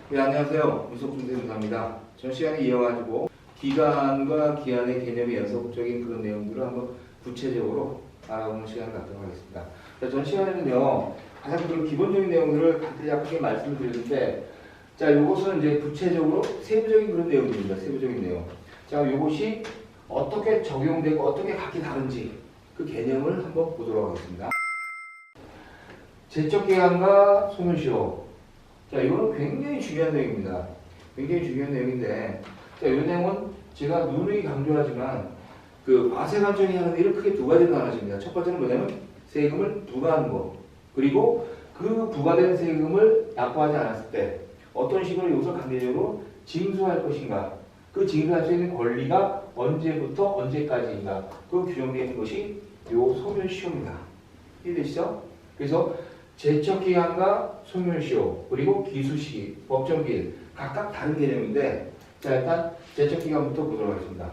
네, 안녕하세요. 무속중세조사입니다. 전 시간에 이어가지고 기간과 기한의 개념의 연속적인 그런 내용들을 한번 구체적으로 알아보는 시간을 갖도록 하겠습니다. 자, 전 시간에는요, 가장 그런 기본적인 내용들을 간략하게 말씀을 드리는데, 자, 이것은 이제 구체적으로 세부적인 그런 내용입니다. 세부적인 내용. 자, 이것이 어떻게 적용되고 어떻게 각기 다른지 그 개념을 한번 보도록 하겠습니다. 제척기간과 소멸시효. 자, 이거는 굉장히 중요한 내용입니다. 굉장히 중요한 내용인데, 자, 이 내용은 제가 누누이 강조하지만, 그 과세관청이 하는 일은 크게 두 가지로 나눠집니다. 첫 번째는 뭐냐면, 세금을 부과하는 것. 그리고 그 부과된 세금을 납부하지 않았을 때, 어떤 식으로 이것을 강제적으로 징수할 것인가. 그 징수할 수 있는 권리가 언제부터 언제까지인가. 그 규정되어 있는 것이 요 소멸시효입니다. 이해되시죠? 그래서 제척기간과 소멸시효 그리고 기수시기, 법정기일 각각 다른 개념인데, 자, 일단 제척기간부터 보도록 하겠습니다.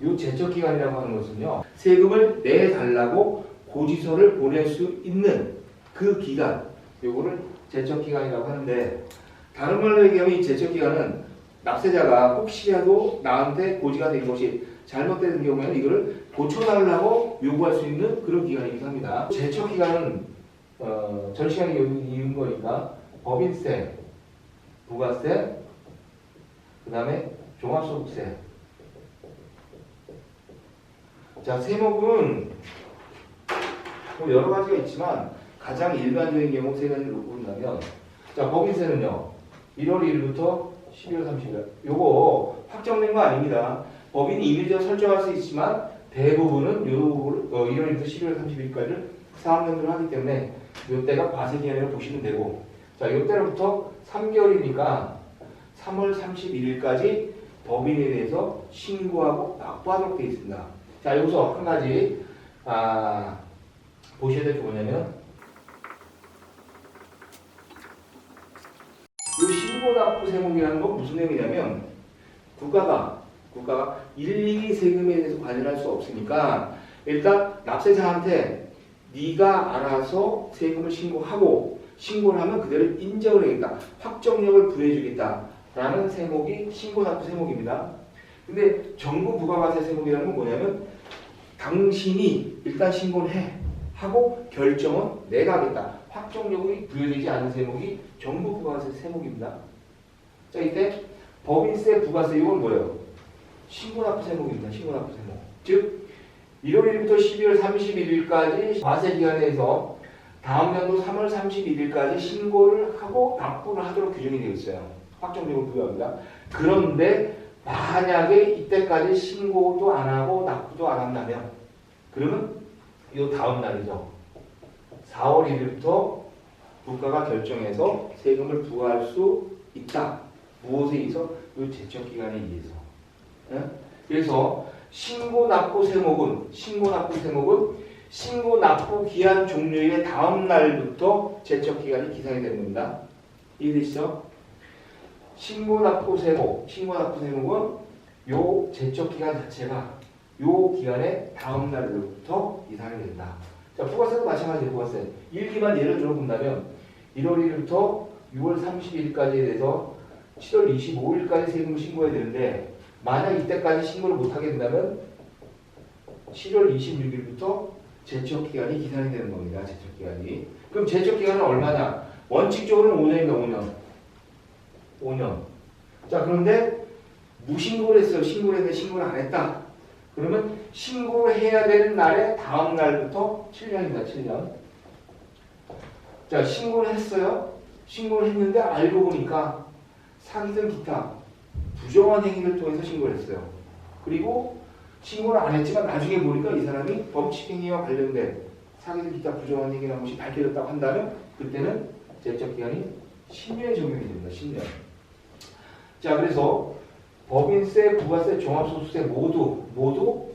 이 제척기간이라고 하는 것은요, 세금을 내달라고 고지서를 보낼 수 있는 그 기간, 요거를 제척기간이라고 하는데, 다른 말로 얘기하면 이 제척기간은 납세자가 혹시라도 나한테 고지가 된 것이 잘못된 경우에는 이거를 고쳐달라고 요구할 수 있는 그런 기간이기도 합니다. 제척기간은 전 시간에 이은 거니까 법인세, 부가세, 그 다음에 종합소득세. 자, 세목은 뭐 여러 가지가 있지만 가장 일반적인 경우 세 가지를 놓고 본다면, 자, 법인세는요 1월 1일부터 12월 30일. 요거 확정된 거 아닙니다. 법인이 임의대로 설정할 수 있지만 대부분은 요거를 1월 1일부터 12월 30일까지를 사업연도로 하기 때문에 요때가 과세기간이라고 보시면 되고, 자, 요때로부터 3개월이니까 3월 31일까지 법인에 대해서 신고하고 납부하도록 되어 있습니다. 자, 여기서 한 가지 보셔야 될 게 뭐냐면, 요 신고납부 세목이라는 건 무슨 내용이냐면, 국가가 1, 2 세금에 대해서 관여할 수 없으니까 일단 납세자한테 네가 알아서 세금을 신고하고, 신고를 하면 그대로 인정을 해야겠다, 확정력을 부여해주겠다라는 세목이 신고납부 세목입니다. 근데 정부 부가과세 세목이라는 건 뭐냐면, 당신이 일단 신고를 해 하고 결정은 내가 하겠다, 확정력이 부여되지 않은 세목이 정부 부가과세 세목입니다. 자, 이때 법인세, 부가세 이건 뭐예요? 신고납부 세목입니다. 신고납부 세목. 즉 1월 1일부터 12월 31일까지 과세기간에서 다음 연도 3월 31일까지 신고를 하고 납부를 하도록 규정이 되어 있어요. 확정적으로 부여합니다. 그런데 만약에 이때까지 신고도 안 하고 납부도 안 한다면, 그러면 이 다음 날이죠. 4월 1일부터 국가가 결정해서 세금을 부과할 수 있다. 무엇에 의해서? 이 제척기간에 의해서. 그래서 신고납부 세목은 신고납부 기한 종료일의 다음 날부터 제척기간이 기산이 되는 겁니다. 이해되시죠? 신고납부 세목은 요 제척기간 자체가 요 기간의 다음 날부터 기산이 된다. 자, 부가세도 마찬가지예요. 부가세 1기만 예를 들어 본다면 1월 1일부터 6월 30일까지에 대해서 7월 25일까지 세금을 신고해야 되는데, 만약 이때까지 신고를 못하게 된다면 7월 26일부터 제척기간이 기산이 되는 겁니다. 제척기간이. 그럼 제척기간은 얼마냐? 원칙적으로는 5년입니다. 5년. 자, 그런데 무신고를 했어요. 신고를 했는데 신고를 안 했다. 그러면 신고를 해야 되는 날의 다음 날부터 7년입니다. 7년. 자, 신고를 했어요. 신고를 했는데 알고 보니까 사기든 기타 부정한 행위를 통해서 신고를 했어요. 그리고 신고를 안 했지만 나중에 보니까 이 사람이 범칙행위와 관련된 사기든 기타 부정한 행위라는 것이 밝혀졌다고 한다면, 그때는 제척기간이 10년이 적용이 됩니다. 10년. 자, 그래서 법인세, 부가세, 종합소득세 모두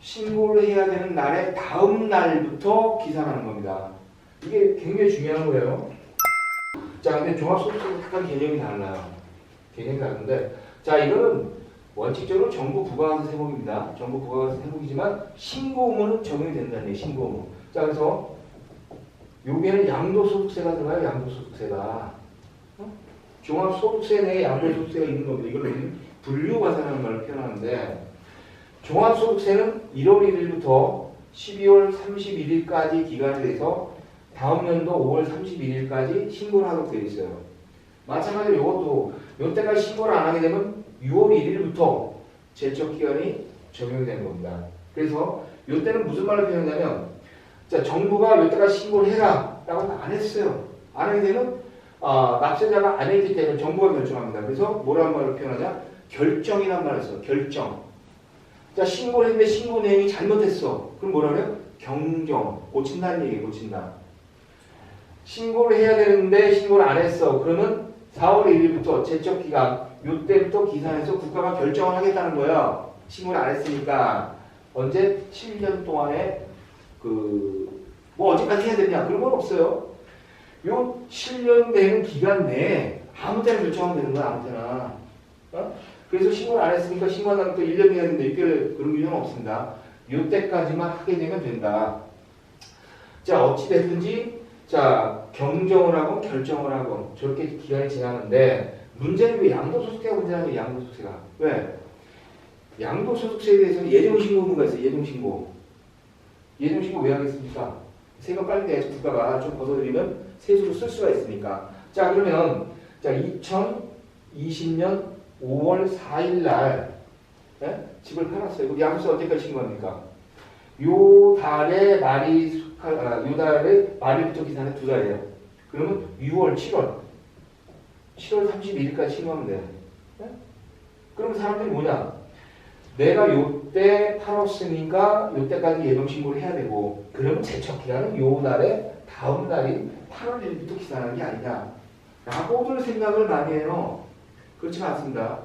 신고를 해야 되는 날의 다음 날부터 기산하는 겁니다. 이게 굉장히 중요한 거예요. 자, 근데 종합소득세는 각각 개념이 달라요. 개념이 다른데, 자, 이거는 원칙적으로 정부 부가과세 세목입니다. 정부 부가과세 세목이지만 신고 의무는 적용이 된다는 얘기예요. 신고 의무. 자, 그래서 여기에는 양도소득세가 들어가요. 양도소득세가. 종합소득세 내에 양도소득세가 있는 겁니다. 이걸 우리는 분류과세라는 말을 표현하는데 종합소득세는 1월 1일부터 12월 31일까지 기간이 돼서 다음 연도 5월 31일까지 신고를 하도록 되어 있어요. 마찬가지로 이것도 이때까지 신고를 안 하게 되면 6월 1일부터 제척기간이 적용되는 겁니다. 그래서 이때는 무슨 말을 표현하냐면 자, 정부가 이때까지 신고를 해라 라고 안 했어요. 안 하게 되면 납세자가 안 했기 때문에 정부가 결정합니다. 그래서 뭐라는 말을 표현하냐? 결정이란 말을 써요. 결정. 자, 신고를 했는데 신고 내용이 잘못했어. 그럼 뭐라 그래요? 경정. 고친다는 얘기예요. 고친다. 신고를 해야 되는데 신고를 안 했어. 그러면 4월 1일부터 제척기간 이때부터 기산해서 국가가 결정을 하겠다는 거예요. 신고를 안 했으니까 언제 7년 동안에 뭐 언제까지 해야 되냐 그런 건 없어요. 요 7년 되는 기간 내에 아무 때나 결정하면 되는 거야. 아무 때나. 그래서 신고를 안 했으니까 신고한 다음에 또 1년 해야 되는데 6개월 그런 규정은 없습니다. 요때까지만 하게 되면 된다. 자, 어찌됐든지 자, 경정을 하고 결정을 하고 저렇게 기간이 지나는데 문제는 왜 양도소득세가 문제냐면 양도소득세가 왜? 양도소득세에 대해서는 예정신고가 있어요. 예정신고. 예정신고 왜 하겠습니까? 세금 빨리 내서 국가가 좀 벗어들이면 세수로 쓸 수가 있으니까. 자, 그러면 자 2020년 5월 4일 날 집을 팔았어요. 그럼 양도세 언제까지 신고합니까? 요 달에 요 달에 말일부터 기산해 두 달이에요. 그러면 6월, 7월 31일까지 신고하면 돼요. 그러면 사람들이 뭐냐? 내가 요때 팔았으니까 요때까지 예정신고를 해야 되고 그러면 제척기간은 요 날에 다음 날인 8월 1일부터 기산하는 게 아니냐 라고들 생각을 많이 해요. 그렇지 않습니다.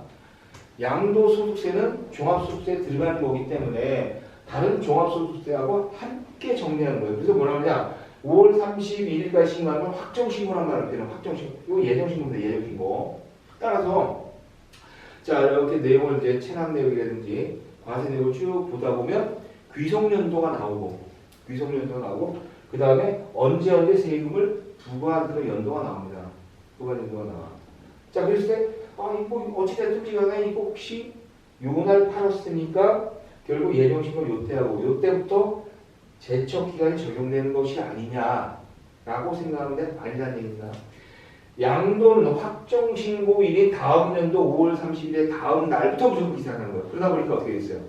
양도소득세는 종합소득세에 들어가는 거기 때문에 다른 종합소득세하고 함께 정리하는 거예요. 그래서 뭐라 그러냐 5월 31일까지 신고하는 건 확정신고란 말을 표현해요. 확정신고. 이거 예정신고입니다. 예정신고. 따라서 자, 이렇게 내용을 이제 체납 내역이라든지 과세 내역을 쭉 보다 보면 귀속연도가 나오고 그 다음에 언제 세금을 부과하는 연도가 나옵니다. 부과연도가 나와. 자, 그랬을 때 이거 어찌됐든지 간에 이거 혹시 요날 팔았으니까 결국 예정신고 요때하고 요때부터 제척기간이 적용되는 것이 아니냐라고 생각하는데 아니라는 얘기입니다. 양도는 확정신고일인 다음 연도 5월 30일의 다음 날부터 무조건 기산하는 거예요. 그러다 보니까 어떻게 됐어요?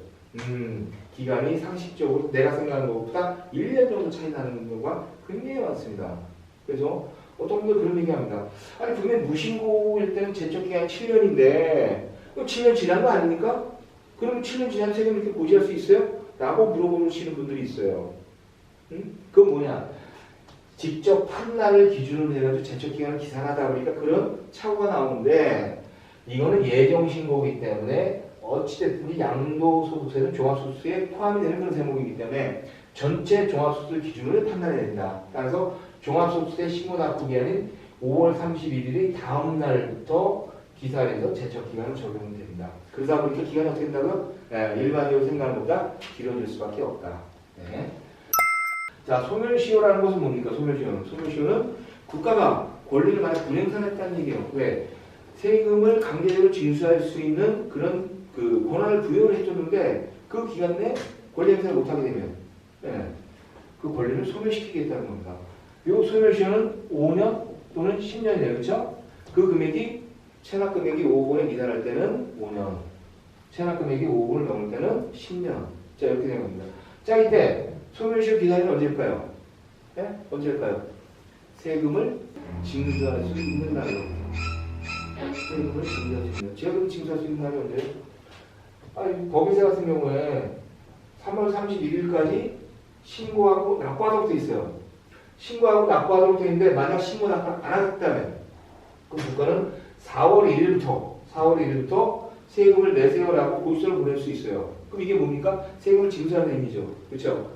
기간이 상식적으로 내가 생각하는 것보다 1년 정도 차이 나는 경우가 굉장히 많습니다. 그래서 어떤 분들 그런 얘기합니다. 아니 분명히 무신고일 때는 제척기간이 7년인데 7년 지난 거 아닙니까? 그럼 7년 지난 세금 이렇게 고지할 수 있어요? 라고 물어보시는 분들이 있어요. 그건 뭐냐? 직접 판 날을 기준으로 해가지고 제척기간을 기산하다 보니까 그런 착오가 나오는데 이거는 예정신고이기 때문에 어찌됐든지 양도소득세는 종합소득세에 포함이 되는 그런 세목이기 때문에 전체 종합소득세 기준으로 판단해야 된다. 따라서 종합소득세 신고납부기한인 5월 31일의 다음 날부터 기산해서 제척기간을 적용됩니다. 그러다 보니까 기간이 어떻게 된다고요? 일반적으로 생각하는 것보다 길어질 수밖에 없다. 네. 자, 소멸시효라는 것은 뭡니까? 소멸시효는 국가가 권리를 만약 불행사했다는 얘기예요. 왜? 세금을 강제적으로 징수할 수 있는 그런 권한을 부여를 해줬는데 그 기간 내에 권리 행사를 못하게 되면 그 권리를 소멸시키겠다는 겁니다. 이 소멸시효는 5년 또는 10년이에요. 그렇죠? 그 금액이 체납금액이 5억 원에 기산할 때는 5년, 체납금액이 5억 원을 넘을 때는 10년. 자, 이렇게 된 겁니다. 자, 이때 소멸시효 기간이 언제일까요? 언제일까요? 세금을 징수할 수 있는 날로. 세금을 징수할 수 있는. 세금 징수할 수 있는 날이 언제예요? 법인세 같은 경우에 3월 31일까지 신고하고 납부하도록 돼 있어요. 신고하고 납부하도록 돼 있는데 만약 신고 납부 안 하겠다면 그럼 국가는 4월 1일부터 세금을 내세요라고 고지서를 보낼 수 있어요. 그럼 이게 뭡니까? 세금을 징수하는 의미죠. 그렇죠?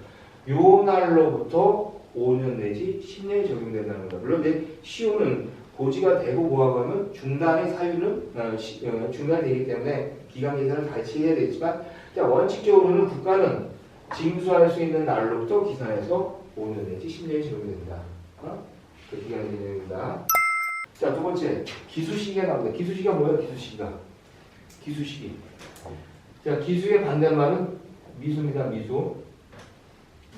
요 날로부터 5년 내지 10년이 적용된다는 겁니다. 물론 이제 시효는 고지가 되고 뭐하고 하면 중단의 사유는 중단되기 때문에 기간 계산을 같이 해야 되지만 원칙적으로는 국가는 징수할 수 있는 날로부터 기산해서 5년 내지 10년이 적용됩니다. 그 기간이 됩니다. 자, 두 번째 기수시기가 나옵니다. 기수시기가 뭐예요? 기수시기가. 기수시기. 자, 기수의 반대말은 미수입니다. 미수.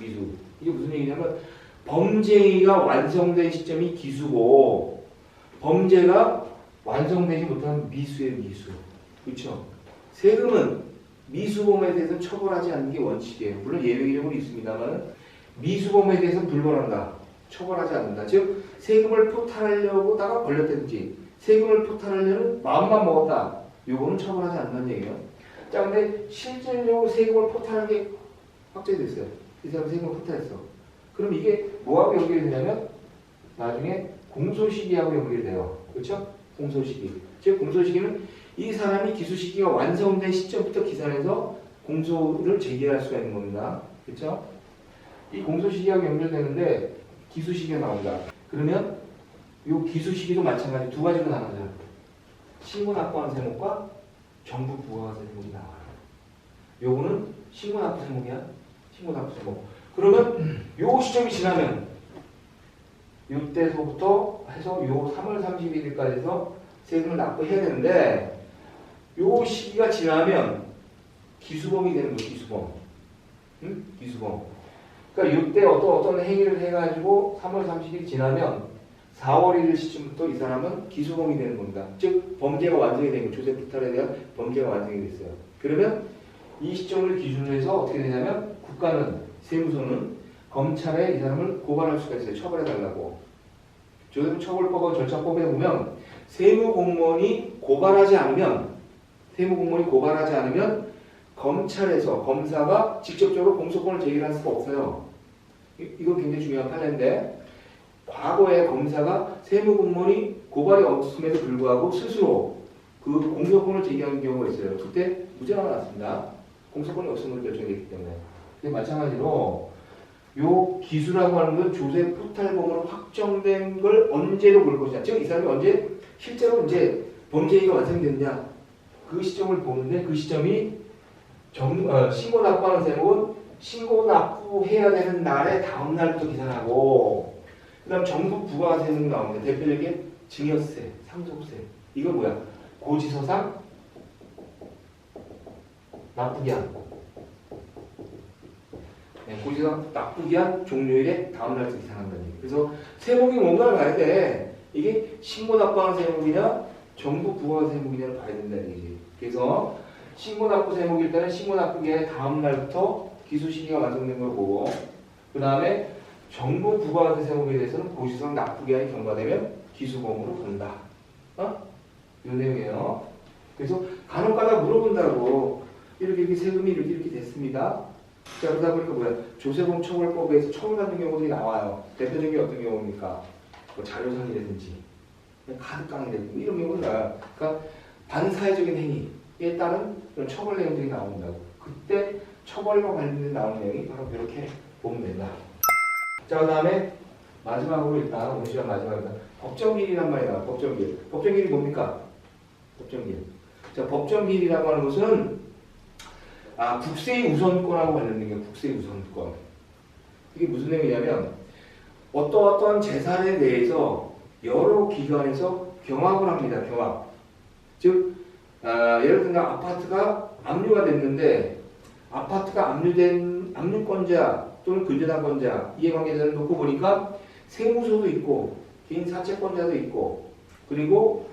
이게 무슨 얘기냐면 범죄가 완성된 시점이 기수고 범죄가 완성되지 못한 미수의 미수. 그렇죠? 세금은 미수범에 대해서 처벌하지 않는 게 원칙이에요. 물론 예외 경우는 있습니다만 미수범에 대해서는 불벌한다. 처벌하지 않는다. 즉 세금을 포탈하려고다가 걸렸다든지 세금을 포탈하려는 마음만 먹었다. 요거는 처벌하지 않는다는 얘기예요. 자, 근데 실질적으로 세금을 포탈한 게 확정이 됐어요. 이 사람 세금을 포탈했어. 그럼 이게 뭐하고 연결이 되냐면 나중에 공소시기하고 연결이 돼요. 그렇죠? 공소시기. 즉 공소시기는 이 사람이 기수시기가 완성된 시점부터 기산해서 공소를 제기할 수가 있는 겁니다. 그렇죠? 이 공소시기하고 연결되는데 기수시기가 나온다. 그러면 이 기수시기도 마찬가지 두 가지로 나눠져요. 신고납부한 세목과 정부 부과한 세목이 나와요. 요거는 신고납부 세목이야. 신고납부 세목. 그러면 요 시점이 지나면 요때서부터 해서 요 3월 31일까지 해서 세금을 납부해야 되는데 요 시기가 지나면 기수범이 되는 거예요. 기수범. 응? 기수범. 그러니까 이때 어떤 행위를 해가지고 3월 30일 지나면 4월 1일 시점부터 이 사람은 기수범이 되는 겁니다. 즉 범죄가 완성이 된 거예요. 조세 부탈에 대한 범죄가 완성이 됐어요. 그러면 이 시점을 기준으로 해서 어떻게 되냐면 국가는 세무서는 검찰에 이 사람을 고발할 수가 있어요. 처벌해달라고. 조세처벌법하고 절차법에 보면 세무공무원이 고발하지 않으면 검찰에서 검사가 직접적으로 공소권을 제기할 수가 없어요. 이건 굉장히 중요한 판례인데 과거에 검사가 세무공무원이 고발이 없음에도 불구하고 스스로 그 공소권을 제기하는 경우가 있어요. 그때 무죄가 나왔습니다. 공소권이 없음으로 결정됐기 때문에. 근데 마찬가지로 요 기수라고 하는 건 조세 포탈범으로 확정된 걸 언제로 볼 것이냐. 즉 이 사람이 언제 실제로 이제 범죄가 완성됐냐. 그 시점을 보는데 그 시점이 신고 납부하는 세목은 신고 납부해야 되는 날의 다음 날부터 계산하고 그 다음 정부 부과 세목이 나옵니다. 대표적인 증여세, 상속세. 이거 뭐야? 고지서상 납부기한. 고지서상 납부기한 종료일에 다음 날부터 계산한다는 얘기. 그래서 세목이 뭔가를 봐야 돼. 이게 신고 납부하는 세목이냐 정부 부과 세목이냐를 봐야 된다는 얘기지. 그래서 신고납부 세목일 때는 신고납부기한의 다음 날부터 기수시기가 완성된 걸 보고 그 다음에 정부 부과한 세목에 대해서는 고지서상 납부기한이 경과되면 기수범으로 본다. 이 내용이에요. 그래서 간혹가다 물어본다고 이렇게 세금이 이렇게 됐습니다. 자, 그러다 보니까 뭐야? 조세범 처벌법에서 처벌받는 경우들이 나와요. 대표적인 게 어떤 경우입니까? 뭐 자료상이라든지 카드깡이라든지 이런 경우는 나와요. 그러니까 반사회적인 행위에 따른 그런 처벌 내용들이 나온다고. 그때 처벌과 관련된 나오는 내용이 바로 이렇게 보면 된다. 자, 그 다음에 마지막으로 일단 오늘 시간 마지막입니다. 법정기일이란 말이 나와요. 법정기일. 법정기일이 뭡니까? 법정기일. 자, 법정기일이라고 하는 것은 국세의 우선권하고 관련된 게 국세의 우선권. 이게 무슨 내용이냐면 어떠한 재산에 대해서 여러 기관에서 경합을 합니다. 경합. 즉 예를 들면 아파트가 압류가 됐는데 아파트가 압류된 압류권자 또는 근저당권자 이해관계자를 놓고 보니까 세무서도 있고 개인 사채권자도 있고 그리고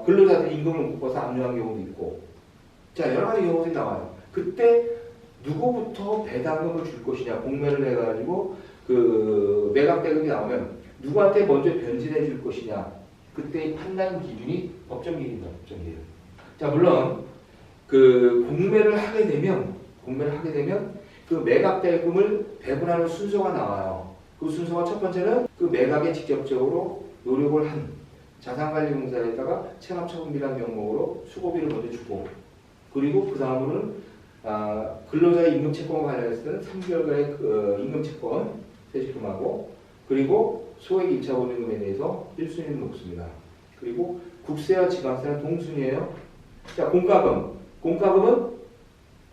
근로자들이 임금을 못 받아서 압류한 경우도 있고 자 여러 가지 경우들이 나와요. 그때 누구부터 배당금을 줄 것이냐 공매를 해가지고 그 매각대금이 나오면 누구한테 먼저 변진해 줄 것이냐 그때의 판단 기준이 법정기일입니다. 법정기일. 자 물론 그 공매를 하게 되면 그 매각 대금을 배분하는 순서가 나와요. 그 순서가 첫 번째는 그 매각에 직접적으로 노력을 한 자산관리공사에다가 체납처분비라는 명목으로 수고비를 먼저 주고 그리고 그 다음으로는 근로자의 임금채권과 관련해서 는 3개월간의 그 임금채권 세금하고 그리고 소액 2차 보증금에 대해서 1순위는 높습니다. 그리고 국세와 지방세는 동순위예요. 자, 공과금은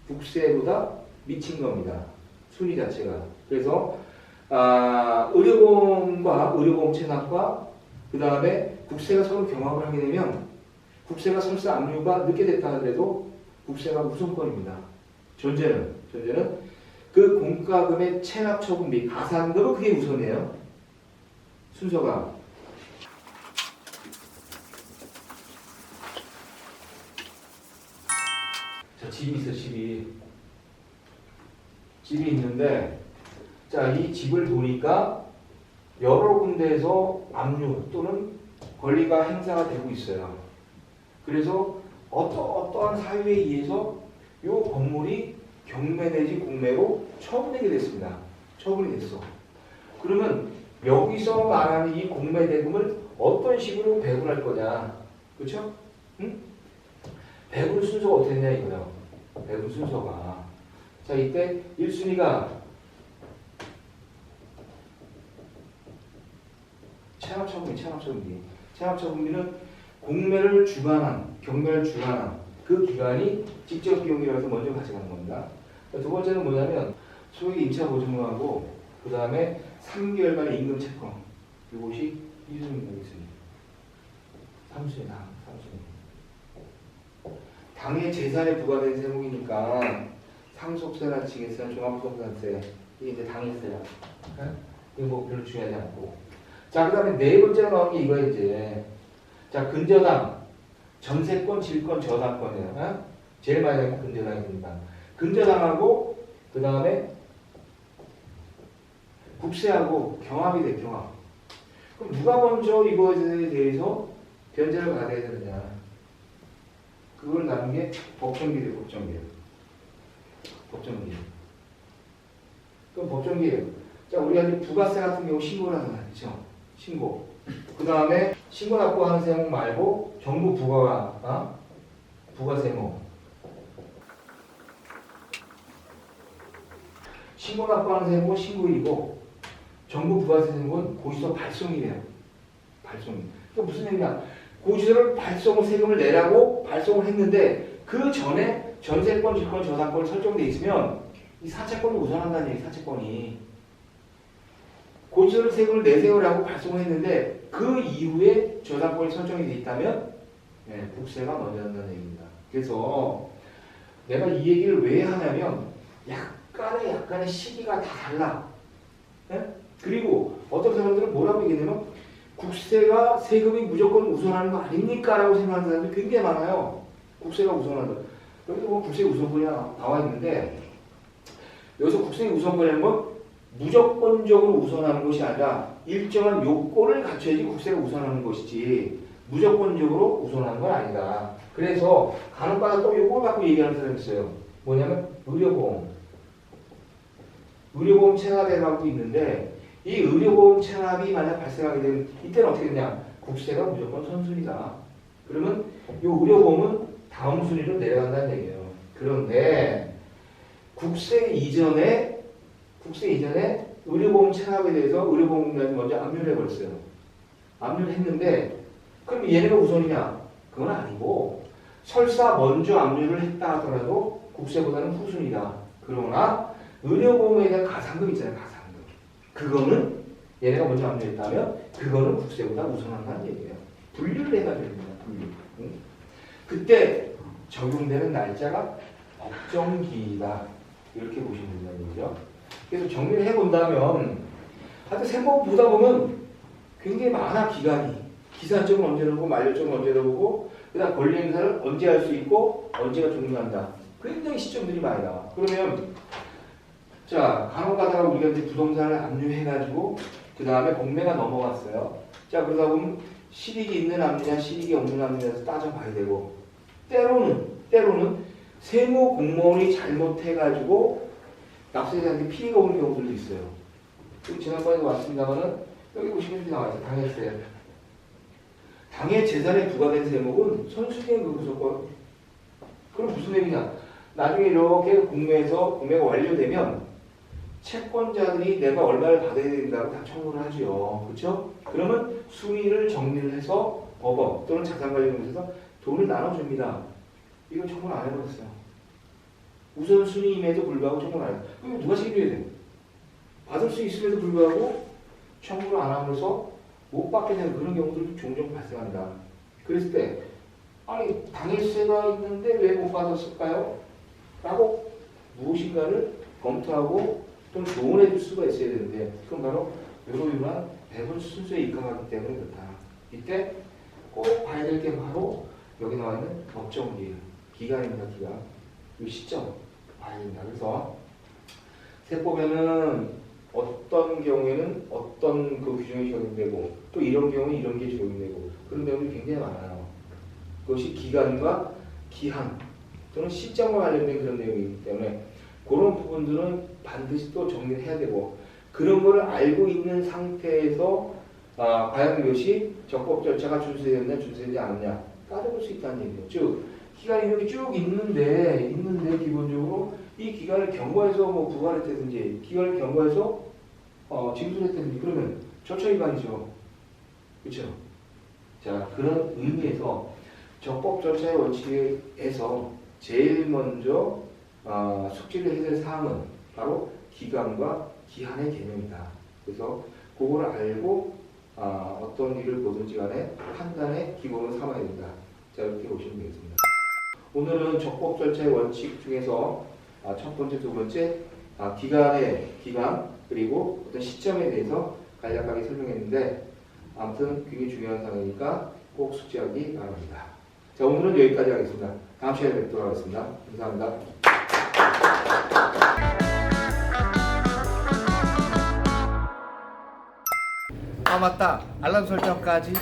국세보다 미친 겁니다. 순위 자체가. 그래서 의료보험과 의료보험 체납과 그 다음에 국세가 서로 경합을 하게 되면 국세가 설사 압류가 늦게 됐다 하더라도 국세가 우선권입니다. 전제는 그 공과금의 체납 처분비 가산금은 그게 우선이에요. 순서가. 자, 집이 있어, 집이 있는데, 자, 이 집을 보니까 여러 군데에서 압류 또는 권리가 행사가 되고 있어요. 그래서 어떠한 사유에 의해서 이 건물이 경매 내지 공매로 처분되게 됐습니다. 처분이 됐어. 그러면 여기서 말하는 이 공매 대금을 어떤 식으로 배분할 거냐, 그렇죠? 응? 배분 순서가 어떻게 되냐 이거요. 배분 순서가. 자, 이때 1순위가 체납처분비는 공매를 주관한, 경매를 주관한 그 기관이 직접 비용이라고 해서 먼저 가져가는 겁니다. 두 번째는 뭐냐면 소액 임차 보증금하고 그 다음에 3개월간의 임금 채권. 이것이 2순위입니다. 3순위. 당의 재산에 부과된 세목이니까 상속세나 징해세나 종합부동산세 이게 이제 당일세야. 이거 뭐 별로 중요하지 않고. 자, 그 다음에 네 번째로 나온 게 이거야 이제. 자, 근저당, 전세권, 질권, 저당권이에요. 제일 많이 나온 게 근저당입니다. 근저당하고 그 다음에 국세하고 경합이 돼, 경합. 그럼 누가 먼저 이거에 대해서 변제를 받아야 되느냐? 그걸 나눈 게 법정기예요, 법정기. 그럼 법정기예요. 자, 우리가 이제 부가세 같은 경우 신고를 하잖아요, 그렇죠? 신고. 그 다음에 신고 납부하는 세목 말고 정부 부가가 부가세목. 신고 납부하는 세목은 신고일이고 정부 부가세 세목은 고지서 발송이래요. 발송. 그 무슨 얘기냐? 고지서를 발송을 세금을 내라고 발송을 했는데 그 전에 전세권, 질권, 저당권이 설정돼 있으면 이 사채권이 우선한다는 얘기. 사채권이 고지서를 세금을 내세요라고 발송을 했는데 그 이후에 저당권이 설정이 돼 있다면 국세가 먼저 한다는 얘기입니다. 그래서 내가 이 얘기를 왜 하냐면 약간의 시기가 다 달라. 그리고 어떤 사람들은 뭐라고 얘기하냐면 국세가 세금이 무조건 우선하는 거 아닙니까? 라고 생각하는 사람들이 굉장히 많아요. 국세가 우선한다. 여기서 뭐 국세 우선권이 나와 있는데 여기서 국세 우선권이라는 건 무조건적으로 우선하는 것이 아니라 일정한 요건을 갖춰야지 국세가 우선하는 것이지 무조건적으로 우선하는 건 아니다. 그래서 간혹가다 또 요걸 갖고 얘기하는 사람이 있어요. 뭐냐면 의료보험. 의료보험 체납에 가고 있는데 이 의료보험 체납이 만약 발생하게 되면 이때는 어떻게 되냐? 국세가 무조건 선순위다. 그러면 이 의료보험은 다음 순위로 내려간다는 얘기예요. 그런데 국세 이전에 의료보험 체납에 대해서 의료보험공단이 먼저 압류를 해버렸어요. 압류를 했는데 그럼 얘네가 우선이냐? 그건 아니고 설사 먼저 압류를 했다 하더라도 국세보다는 후순위다. 그러나 의료보험에 대한 가산금 있잖아요. 가산금. 그거는 얘네가 먼저 압류했다면 그거는 국세보다 우선한다는 얘기예요. 분류를 해가지고 됩니다. 분류. 응? 그때 적용되는 날짜가 법정기이다. 이렇게 보시면 된다는 얘기죠. 그래서 정리를 해본다면 하여튼 세법 보다 보면 굉장히 많아. 기간이. 기산점은 언제 나오고 만료점은 언제 나오고 그 다음 권리 행사를 언제 할 수 있고 언제가 종료한다. 굉장히 시점들이 많이 나와. 그러면 자, 간혹 가다가 우리가 이제 부동산을 압류해가지고 그 다음에 공매가 넘어갔어요. 자, 그러다 보면 실익이 있는 압류냐 실익이 없는 압류냐에서 따져봐야 되고 때로는 세무 공무원이 잘못해가지고 납세자한테 피해가 오는 경우들도 있어요. 지난번에도 왔습니다만은 여기 보시면 이렇게 나와있어요. 당했어요. 당의 재산에 부과된 세목은 선순위의 그 무조건. 그럼 무슨 얘기냐? 나중에 이렇게 공매가 완료되면 채권자들이 내가 얼마를 받아야 된다고 다 청구를 하죠. 그렇죠? 그러면 순위를 정리를 해서 법원 또는 자산관리공사에서 돈을 나눠줍니다. 이거 청구를 안 해버렸어요. 우선순위임에도 불구하고 청구를 안 해요. 그럼 누가 책임져야 돼요? 받을 수 있음에도 불구하고 청구를 안 하면서 못 받게 되는 그런 경우들이 종종 발생한다. 그랬을 때 아니 당일세가 있는데 왜 못 받았을까요? 라고 무엇인가를 검토하고 또는 조언해 줄 수가 있어야 되는데 그건 바로 요러요러한 배분 순서에 입각하기 때문에 그렇다. 이때 꼭 봐야 될 게 바로 여기 나와 있는 법정 기간입니다. 기간. 이 시점 봐야 된다. 그래서 세법에는 어떤 경우에는 어떤 그 규정이 적용되고 또 이런 경우는 이런 게 적용되고 그런 내용이 굉장히 많아요. 그것이 기간과 기한 또는 시점과 관련된 그런 내용이기 때문에 그런 부분들은 반드시 또 정리를 해야 되고 그런 거를 알고 있는 상태에서 과연 이것이 적법 절차가 준수되었냐 준수되지 않느냐 따져볼 수 있다는 얘기죠. 즉 기간이 여기 쭉 있는데 기본적으로 이 기간을 경과해서 뭐 부과했다든지 기간을 경과해서 징수했다든지 그러면 절차 위반이죠. 그렇죠? 자 그런 의미에서 적법 절차의 원칙에서 제일 먼저 숙지를 해야 될 사항은 바로 기간과 기한의 개념이다. 그래서 그걸 알고 어떤 일을 보든지 간에 판단의 기본을 삼아야 된다. 자 이렇게 보시면 되겠습니다. 오늘은 적법 절차의 원칙 중에서 첫 번째, 두 번째 기간 그리고 어떤 시점에 대해서 간략하게 설명했는데 아무튼 굉장히 중요한 사항이니까 꼭 숙지하기 바랍니다. 자 오늘은 여기까지 하겠습니다. 다음 시간에 뵙도록 하겠습니다. 감사합니다. 아 맞다 알람 설정까지